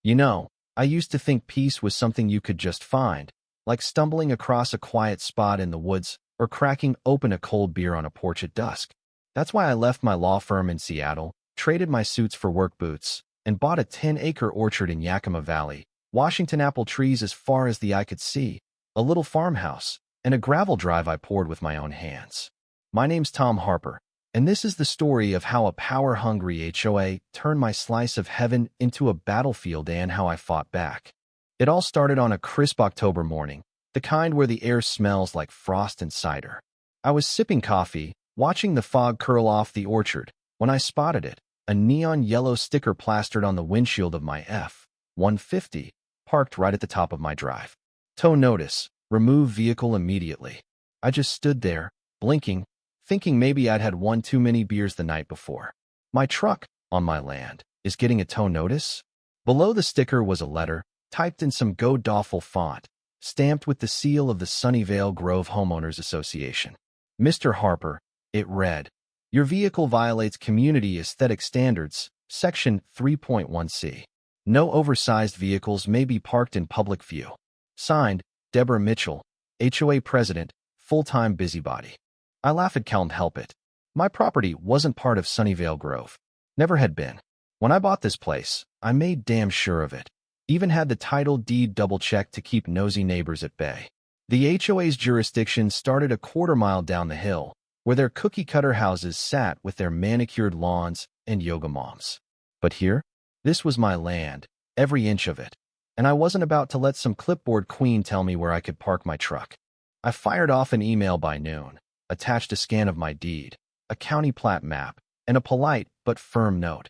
You know, I used to think peace was something you could just find, like stumbling across a quiet spot in the woods or cracking open a cold beer on a porch at dusk. That's why I left my law firm in Seattle, traded my suits for work boots, and bought a 10-acre orchard in Yakima Valley, Washington apple trees as far as the eye could see, a little farmhouse, and a gravel drive I poured with my own hands. My name's Tom Harper, and this is the story of how a power-hungry HOA turned my slice of heaven into a battlefield and how I fought back. It all started on a crisp October morning, the kind where the air smells like frost and cider. I was sipping coffee, watching the fog curl off the orchard, when I spotted it, a neon yellow sticker plastered on the windshield of my F-150, parked right at the top of my drive. Tow notice, remove vehicle immediately. I just stood there, blinking, thinking maybe I'd had one too many beers the night before. My truck, on my land, is getting a tow notice? Below the sticker was a letter, typed in some god-awful font, stamped with the seal of the Sunnyvale Grove Homeowners Association. Mr. Harper, it read, your vehicle violates community aesthetic standards, Section 3.1c. No oversized vehicles may be parked in public view. Signed, Deborah Mitchell, HOA President, full-time busybody. I laugh and can't help it. My property wasn't part of Sunnyvale Grove. Never had been. When I bought this place, I made damn sure of it. Even had the title deed double-checked to keep nosy neighbors at bay. The HOA's jurisdiction started a quarter-mile down the hill, where their cookie-cutter houses sat with their manicured lawns and yoga moms. But here, this was my land, every inch of it, and I wasn't about to let some clipboard queen tell me where I could park my truck. I fired off an email by noon, attached a scan of my deed, a county plat map, and a polite but firm note.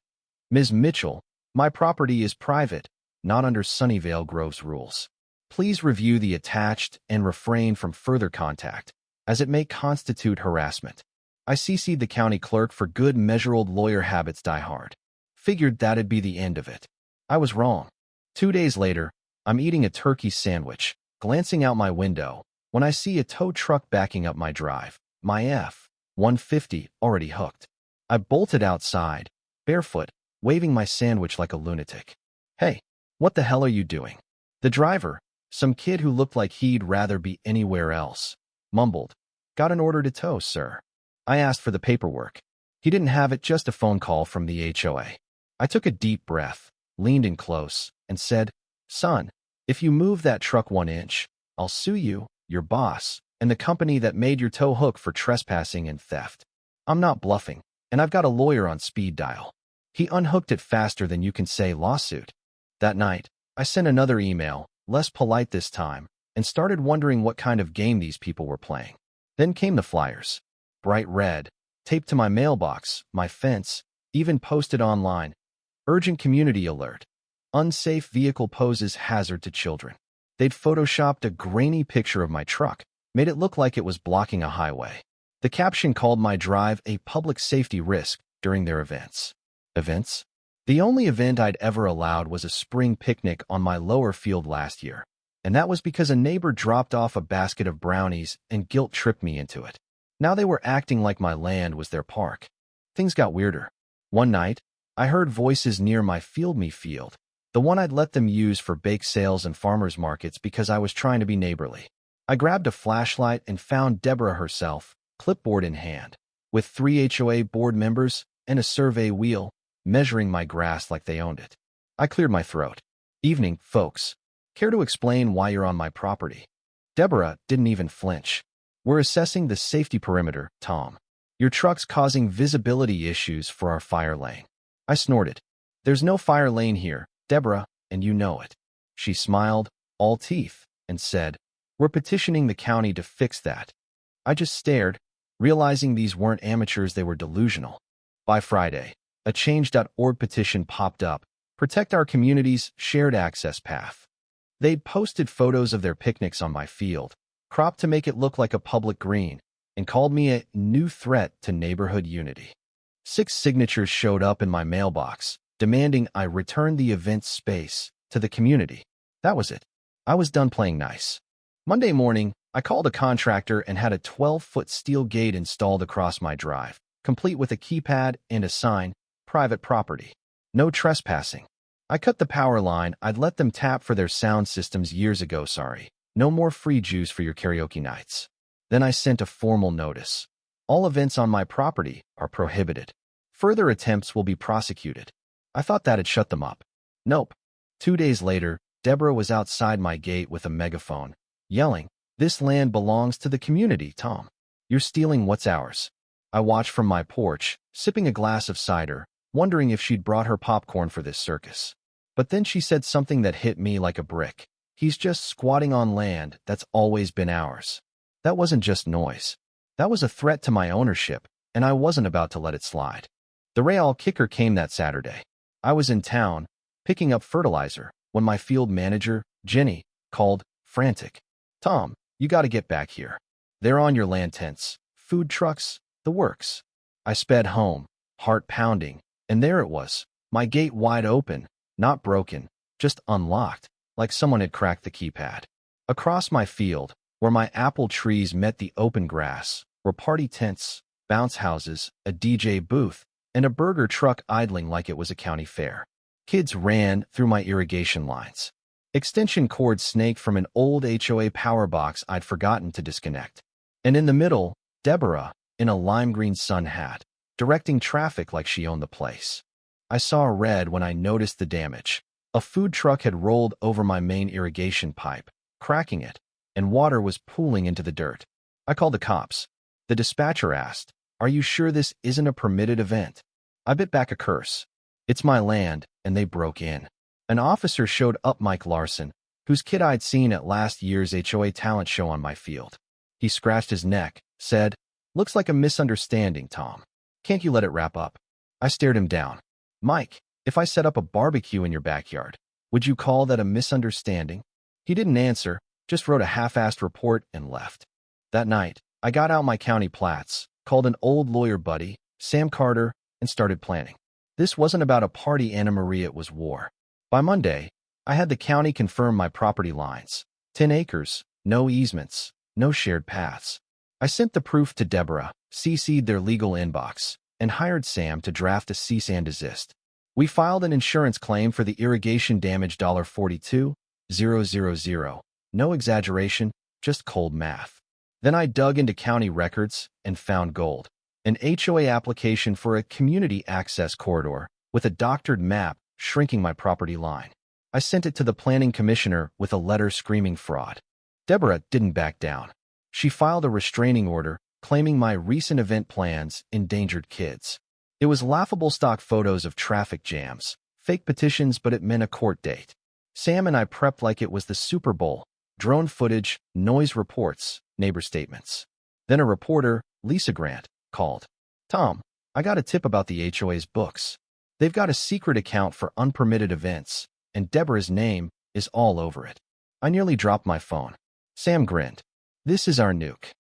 Ms. Mitchell, my property is private, not under Sunnyvale Grove's rules. Please review the attached and refrain from further contact, as it may constitute harassment. I CC'd the county clerk for good measure old lawyer habits die hard. Figured that'd be the end of it. I was wrong. 2 days later, I'm eating a turkey sandwich, glancing out my window, when I see a tow truck backing up my drive, my F-150 already hooked. I bolted outside, barefoot, waving my sandwich like a lunatic. Hey, what the hell are you doing? The driver, some kid who looked like he'd rather be anywhere else, mumbled. Got an order to tow, sir. I asked for the paperwork. He didn't have it, just a phone call from the HOA. I took a deep breath, leaned in close, and said, son, if you move that truck 1 inch, I'll sue you, your boss, and the company that made your tow hook for trespassing and theft. I'm not bluffing, and I've got a lawyer on speed dial. He unhooked it faster than you can say lawsuit. That night, I sent another email, less polite this time, and started wondering what kind of game these people were playing. Then came the flyers. Bright red, taped to my mailbox, my fence, even posted online. Urgent community alert. Unsafe vehicle poses hazard to children. They'd photoshopped a grainy picture of my truck, made it look like it was blocking a highway. The caption called my drive a public safety risk during their events. Events? The only event I'd ever allowed was a spring picnic on my lower field last year, and that was because a neighbor dropped off a basket of brownies and guilt-tripped me into it. Now they were acting like my land was their park. Things got weirder. One night, I heard voices near my field, the one I'd let them use for bake sales and farmers markets because I was trying to be neighborly. I grabbed a flashlight and found Deborah herself, clipboard in hand, with 3 HOA board members and a survey wheel, measuring my grass like they owned it. I cleared my throat. Evening, folks. Care to explain why you're on my property? Deborah didn't even flinch. We're assessing the safety perimeter, Tom. Your truck's causing visibility issues for our fire lane. I snorted. There's no fire lane here, Deborah, and you know it. She smiled, all teeth, and said, we're petitioning the county to fix that. I just stared, realizing these weren't amateurs, they were delusional. By Friday, a change.org petition popped up, protect our community's shared access path. They'd posted photos of their picnics on my field, cropped to make it look like a public green, and called me a new threat to neighborhood unity. 6 signatures showed up in my mailbox, demanding I return the event space to the community. That was it. I was done playing nice. Monday morning, I called a contractor and had a 12-foot steel gate installed across my drive, complete with a keypad and a sign, private property. No trespassing. I cut the power line I'd let them tap for their sound systems years ago, sorry. No more free juice for your karaoke nights. Then I sent a formal notice. All events on my property are prohibited. Further attempts will be prosecuted. I thought that'd shut them up. Nope. 2 days later, Deborah was outside my gate with a megaphone, yelling, "This land belongs to the community, Tom. You're stealing what's ours." I watched from my porch, sipping a glass of cider, wondering if she'd brought her popcorn for this circus. But then she said something that hit me like a brick. "He's just squatting on land that's always been ours." That wasn't just noise. That was a threat to my ownership, and I wasn't about to let it slide. The real kicker came that Saturday. I was in town, picking up fertilizer, when my field manager, Jenny, called, frantic. "Tom, you gotta get back here. They're on your land, tents, food trucks, the works." I sped home, heart pounding, and there it was, my gate wide open, not broken, just unlocked, like someone had cracked the keypad. Across my field, where my apple trees met the open grass, were party tents, bounce houses, a DJ booth, and a burger truck idling like it was a county fair. Kids ran through my irrigation lines. Extension cords snaked from an old HOA power box I'd forgotten to disconnect. And in the middle, Deborah, in a lime green sun hat, directing traffic like she owned the place. I saw red when I noticed the damage. A food truck had rolled over my main irrigation pipe, cracking it, and water was pooling into the dirt. I called the cops. The dispatcher asked, "Are you sure this isn't a permitted event?" I bit back a curse. It's my land, and they broke in. An officer showed up, Mike Larson, whose kid I'd seen at last year's HOA talent show on my field. He scratched his neck, said, "Looks like a misunderstanding, Tom. Can't you let it wrap up?" I stared him down. "Mike, if I set up a barbecue in your backyard, would you call that a misunderstanding?" He didn't answer, just wrote a half-assed report and left. That night, I got out my county plats, called an old lawyer buddy, Sam Carter, and started planning. This wasn't about a party, Anna Marie, it was war. By Monday, I had the county confirm my property lines. 10 acres, no easements, no shared paths. I sent the proof to Deborah, CC'd their legal inbox, and hired Sam to draft a cease and desist. We filed an insurance claim for the irrigation damage $42,000. No exaggeration, just cold math. Then I dug into county records and found gold. An HOA application for a community access corridor with a doctored map shrinking my property line. I sent it to the planning commissioner with a letter screaming fraud. Deborah didn't back down. She filed a restraining order claiming my recent event plans endangered kids. It was laughable stock photos of traffic jams, fake petitions, but it meant a court date. Sam and I prepped like it was the Super Bowl. Drone footage, noise reports, neighbor statements. Then a reporter, Lisa Grant, called. "Tom, I got a tip about the HOA's books. They've got a secret account for unpermitted events, and Deborah's name is all over it." I nearly dropped my phone. Sam grinned. "This is our nuke."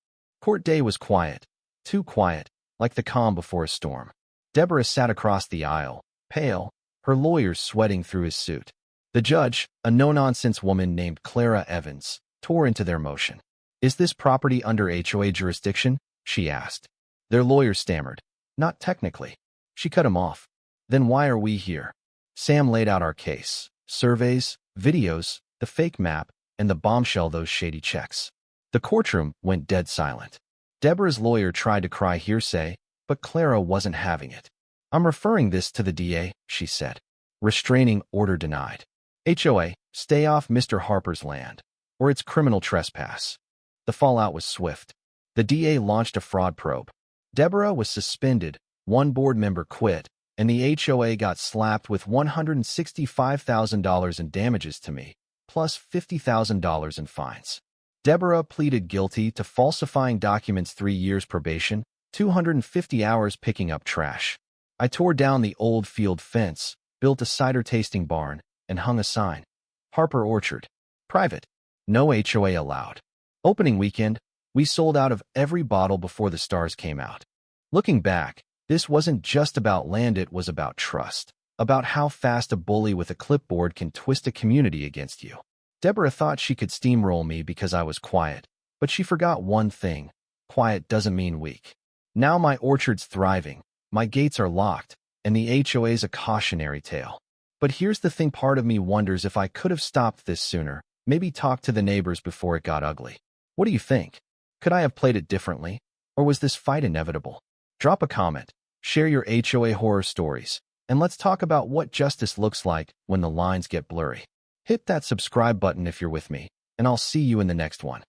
Court day was quiet. Too quiet, like the calm before a storm. Deborah sat across the aisle, pale, her lawyer sweating through his suit. The judge, a no-nonsense woman named Clara Evans, tore into their motion. "Is this property under HOA jurisdiction?" she asked. Their lawyer stammered. "Not technically." She cut him off. "Then why are we here?" Sam laid out our case. Surveys, videos, the fake map, and the bombshell, those shady checks. The courtroom went dead silent. Deborah's lawyer tried to cry hearsay, but Clara wasn't having it. "I'm referring this to the DA," she said. Restraining order denied. HOA, stay off Mr. Harper's land, or it's criminal trespass. The fallout was swift. The DA launched a fraud probe. Deborah was suspended, one board member quit, and the HOA got slapped with $165,000 in damages to me, plus $50,000 in fines. Deborah pleaded guilty to falsifying documents, 3 years probation, 250 hours picking up trash. I tore down the old field fence, built a cider tasting barn, and hung a sign. Harper Orchard. Private. No HOA allowed. Opening weekend, we sold out of every bottle before the stars came out. Looking back, this wasn't just about land, it was about trust. About how fast a bully with a clipboard can twist a community against you. Deborah thought she could steamroll me because I was quiet, but she forgot one thing. Quiet doesn't mean weak. Now my orchard's thriving, my gates are locked, and the HOA's a cautionary tale. But here's the thing, part of me wonders if I could have stopped this sooner, maybe talked to the neighbors before it got ugly. What do you think? Could I have played it differently? Or was this fight inevitable? Drop a comment, share your HOA horror stories, and let's talk about what justice looks like when the lines get blurry. Hit that subscribe button if you're with me, and I'll see you in the next one.